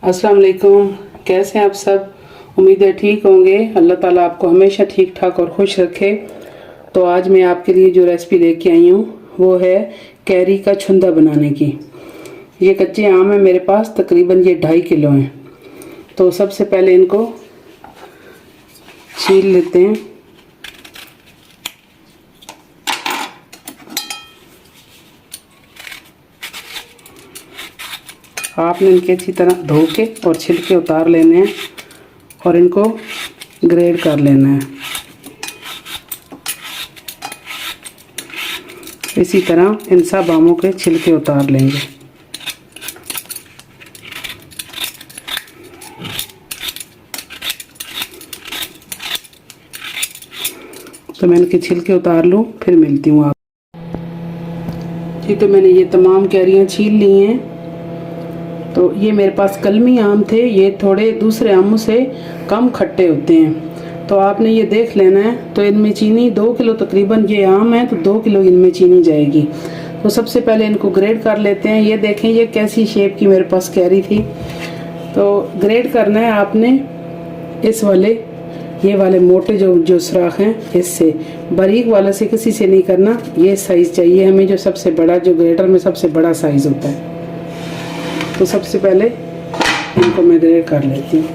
अस्सलाम वालेकुम। कैसे हैं आप सब? उम्मीद है ठीक होंगे। अल्लाह ताला आपको हमेशा ठीक ठाक और खुश रखे। तो आज मैं आपके लिए जो रेसिपी लेके आई हूँ वो है कैरी का छुंदा बनाने की। ये कच्चे आम है मेरे पास, तकरीबन ये 2.5 किलो हैं। तो सबसे पहले इनको छील लेते हैं। आपने इनके अच्छी तरह धो के और छिलके उतार लेने हैं और इनको ग्रेड कर लेना है। इसी तरह इन सब आमों के छिलके उतार लेंगे। तो मैं इनके छिलके उतार लूँ, फिर मिलती हूँ आप जी। तो मैंने ये तमाम कैरियाँ छील ली हैं। तो ये मेरे पास कलमी आम थे, ये थोड़े दूसरे आमों से कम खट्टे होते हैं। तो आपने ये देख लेना है। तो इनमें चीनी 2 किलो तकरीबन ये आम है, तो 2 किलो इनमें चीनी जाएगी। तो सबसे पहले इनको ग्रेड कर लेते हैं। ये देखें ये कैसी शेप की मेरे पास कैरी थी। तो ग्रेड करना है आपने इस वाले, ये वाले मोटे जो सुराख हैं इससे, बारीक वाले से किसी से नहीं करना। ये साइज़ चाहिए हमें, जो सबसे बड़ा, जो ग्रेटर में सबसे बड़ा साइज़ होता है। तो सबसे पहले इनको मैं ग्रेड कर लेती हूँ।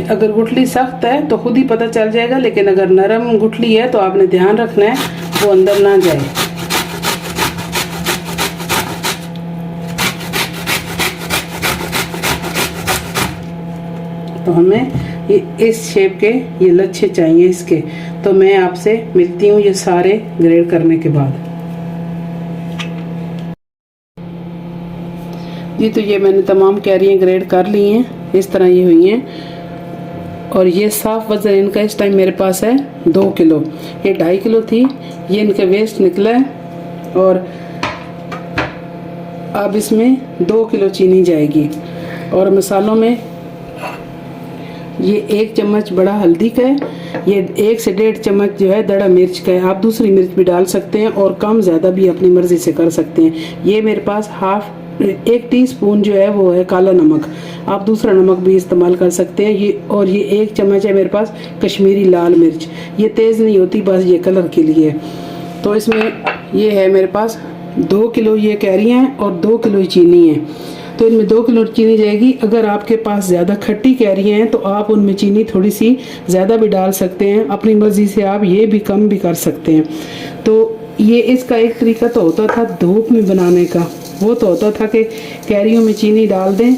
अगर गुठली सख्त है तो खुद ही पता चल जाएगा, लेकिन अगर नरम गुठली है तो आपने ध्यान रखना है वो अंदर ना जाए। तो हमें ये इस शेप के ये लच्छे चाहिए इसके। तो मैं आपसे मिलती हूँ ये सारे ग्रेड करने के बाद जी। तो ये मैंने तमाम कैरियाँ ग्रेड कर ली हैं, इस तरह ये हुई हैं। और ये साफ वजन इनका इस टाइम मेरे पास है 2 किलो। ये 2.5 किलो थी, ये इनका वेस्ट निकला है। और अब इसमें 2 किलो चीनी जाएगी। और मसालों में ये 1 चम्मच बड़ा हल्दी का है, ये 1 से 1.5 चम्मच जो है दड़ा मिर्च का है। आप दूसरी मिर्च भी डाल सकते हैं और कम ज़्यादा भी अपनी मर्ज़ी से कर सकते हैं। ये मेरे पास 1 टीस्पून जो है वो है काला नमक, आप दूसरा नमक भी इस्तेमाल कर सकते हैं। ये और ये 1 चम्मच है मेरे पास कश्मीरी लाल मिर्च, ये तेज़ नहीं होती, बस ये कलर के लिए। तो इसमें ये है मेरे पास 2 किलो ये कैरियाँ हैं और 2 किलो चीनी है। तो इनमें 2 किलो चीनी जाएगी। अगर आपके पास ज़्यादा खट्टी कैरियाँ हैं तो आप उनमें चीनी थोड़ी सी ज़्यादा भी डाल सकते हैं, अपनी मर्ज़ी से आप ये भी कम भी कर सकते हैं। तो ये इसका एक तरीका तो होता था धूप में बनाने का, वो तो होता था कि कैरियों में चीनी डाल दें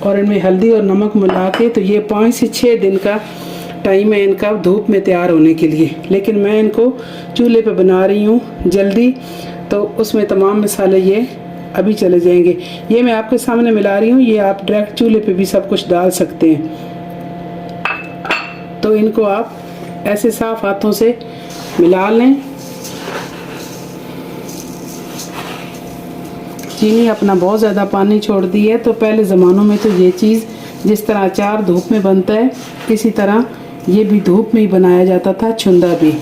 और इनमें हल्दी और नमक मिला के, तो ये 5 से 6 दिन का टाइम है इनका धूप में तैयार होने के लिए। लेकिन मैं इनको चूल्हे पे बना रही हूँ जल्दी, तो उसमें तमाम मसाले ये अभी चले जाएंगे। ये मैं आपके सामने मिला रही हूँ, ये आप डायरेक्ट चूल्हे पे भी सब कुछ डाल सकते हैं। तो इनको आप ऐसे साफ हाथों से मिला लें। चीनी अपना बहुत ज़्यादा पानी छोड़ती है। तो पहले ज़मानों में तो ये चीज़, जिस तरह अचार धूप में बनता है इसी तरह ये भी धूप में ही बनाया जाता था, छुंदा भी।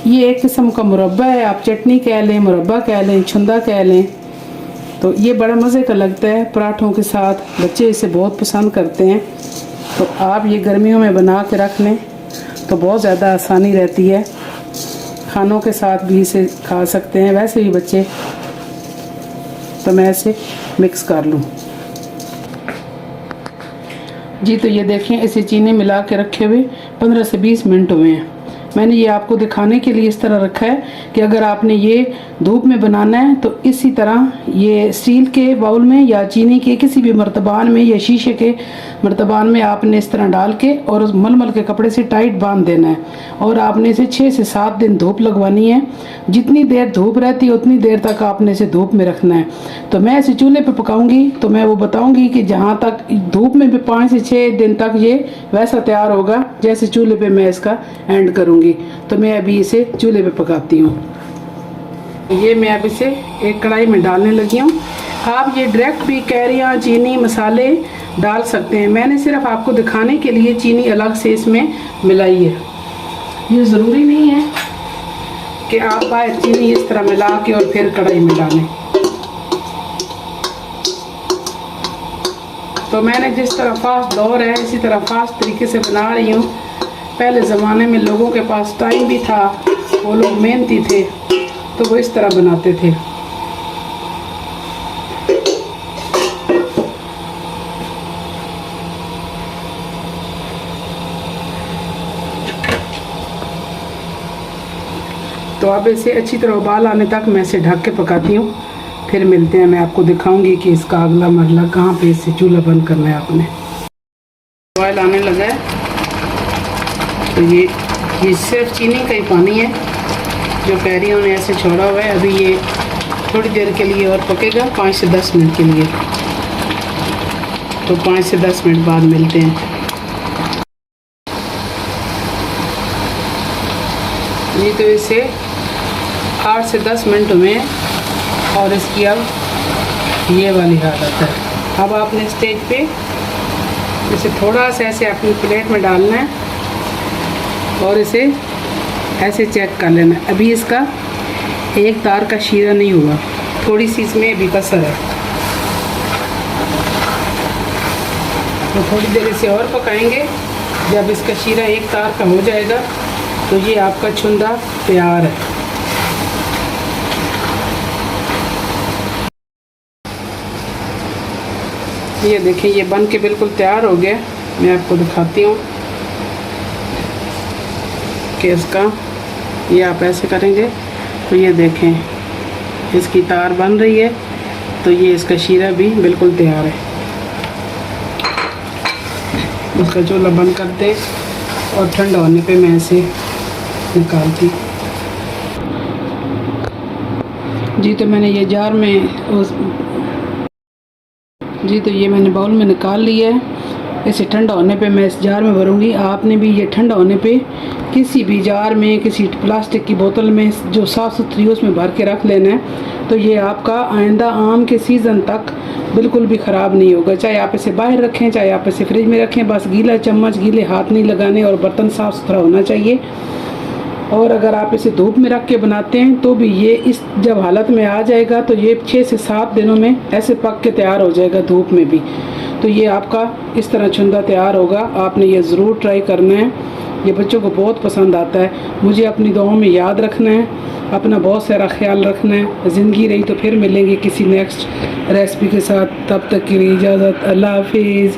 ये एक किस्म का मुरब्बा है, आप चटनी कह लें, मुरब्बा कह लें, छुंदा कह लें। तो ये बड़ा मज़े का लगता है पराठों के साथ, बच्चे इसे बहुत पसंद करते हैं। तो आप ये गर्मियों में बना के रख लें तो बहुत ज़्यादा आसानी रहती है, खानों के साथ भी इसे खा सकते हैं वैसे भी बच्चे। तो मैं इसे मिक्स कर लूँ जी। तो ये देखें इसे चीनी मिला के रखे हुए 15 से 20 मिनट हुए हैं। मैंने ये आपको दिखाने के लिए इस तरह रखा है कि अगर आपने ये धूप में बनाना है तो इसी तरह ये स्टील के बाउल में या चीनी के किसी भी मर्तबान में या शीशे के मर्तबान में आपने इस तरह डाल के और उस मलमल के कपड़े से टाइट बांध देना है। और आपने इसे 6 से 7 दिन धूप लगवानी है। जितनी देर धूप रहती है उतनी देर तक आपने इसे धूप में रखना है। तो मैं इसे चूल्हे पे पकाऊंगी तो मैं वो बताऊंगी कि जहाँ तक धूप में भी 5 से 6 दिन तक ये वैसा तैयार होगा जैसे चूल्हे पे मैं इसका एंड करूँगी। तो मैं अभी इसे चूल्हे पे पकाती हूँ। ये मैं अब इसे एक कढ़ाई में डालने लगी हूँ। आप ये डायरेक्ट भी कैरियाँ, चीनी, मसाले डाल सकते हैं। मैंने सिर्फ आपको दिखाने के लिए चीनी अलग से इसमें मिलाई है। ये ज़रूरी नहीं है कि आप बाहर चीनी इस तरह मिला के और फिर कढ़ाई में डालें। तो मैंने जिस तरह फास्ट दौर है इसी तरह फास्ट तरीके से बना रही हूँ। पहले ज़माने में लोगों के पास टाइम भी था, वो लोग मेहनती थे, तो वो इस तरह बनाते थे। तो अब इसे अच्छी तरह उबाल आने तक मैं इसे ढक के पकाती हूँ। फिर मिलते हैं, मैं आपको दिखाऊंगी कि इसका अगला मरला कहाँ पे इसे चूल्हा बंद करना है आपने। बॉयल आने लगा है, तो ये सिर्फ चीनी का ही पानी है जो कैरियों ने ऐसे छोड़ा हुआ है। अभी ये थोड़ी देर के लिए और पकेगा, 5 से 10 मिनट के लिए। तो 5 से 10 मिनट बाद मिलते हैं। ये तो इसे 8 से 10 मिनट में और इसकी अब ये वाली हालत है। अब आपने स्टेज पे इसे थोड़ा सा ऐसे अपनी प्लेट में डालना है और इसे ऐसे चेक कर लेना है। अभी इसका एक तार का शीरा नहीं हुआ, थोड़ी सी इसमें अभी कसर है। तो थोड़ी देर इसे और पकाएंगे। जब इसका शीरा एक तार का हो जाएगा तो ये आपका छुंदा तैयार है। ये देखें, ये बन के बिल्कुल तैयार हो गया। मैं आपको दिखाती हूँ कि इसका ये आप ऐसे करेंगे तो ये देखें इसकी तार बन रही है। तो ये इसका शीरा भी बिल्कुल तैयार है। इसका चूल्हा बंद कर दे और ठंडा होने पे मैं इसे निकालती। जी तो मैंने ये जार में ये मैंने बाउल में निकाल लिया है। इसे ठंडा होने पे मैं इस जार में भरूंगी। आपने भी ये ठंडा होने पे किसी भी जार में, किसी प्लास्टिक की बोतल में जो साफ़ सुथरी उसमें भर के रख लेना है। तो ये आपका आइंदा आम के सीज़न तक बिल्कुल भी ख़राब नहीं होगा। चाहे आप इसे बाहर रखें, चाहे आप इसे फ्रिज में रखें, बस गीला चम्मच, गीले हाथ नहीं लगाने और बर्तन साफ़ सुथरा होना चाहिए। और अगर आप इसे धूप में रख के बनाते हैं तो भी ये इस जब हालत में आ जाएगा तो ये 6 से 7 दिनों में ऐसे पक के तैयार हो जाएगा धूप में भी। तो ये आपका इस तरह छुंदा तैयार होगा। आपने ये ज़रूर ट्राई करना है, ये बच्चों को बहुत पसंद आता है। मुझे अपनी दुआओं में याद रखना है, अपना बहुत सारा ख्याल रखना है। ज़िंदगी रही तो फिर मिलेंगे किसी नेक्स्ट रेसिपी के साथ। तब तक के लिए इजाज़त। अल्लाह हाफिज़।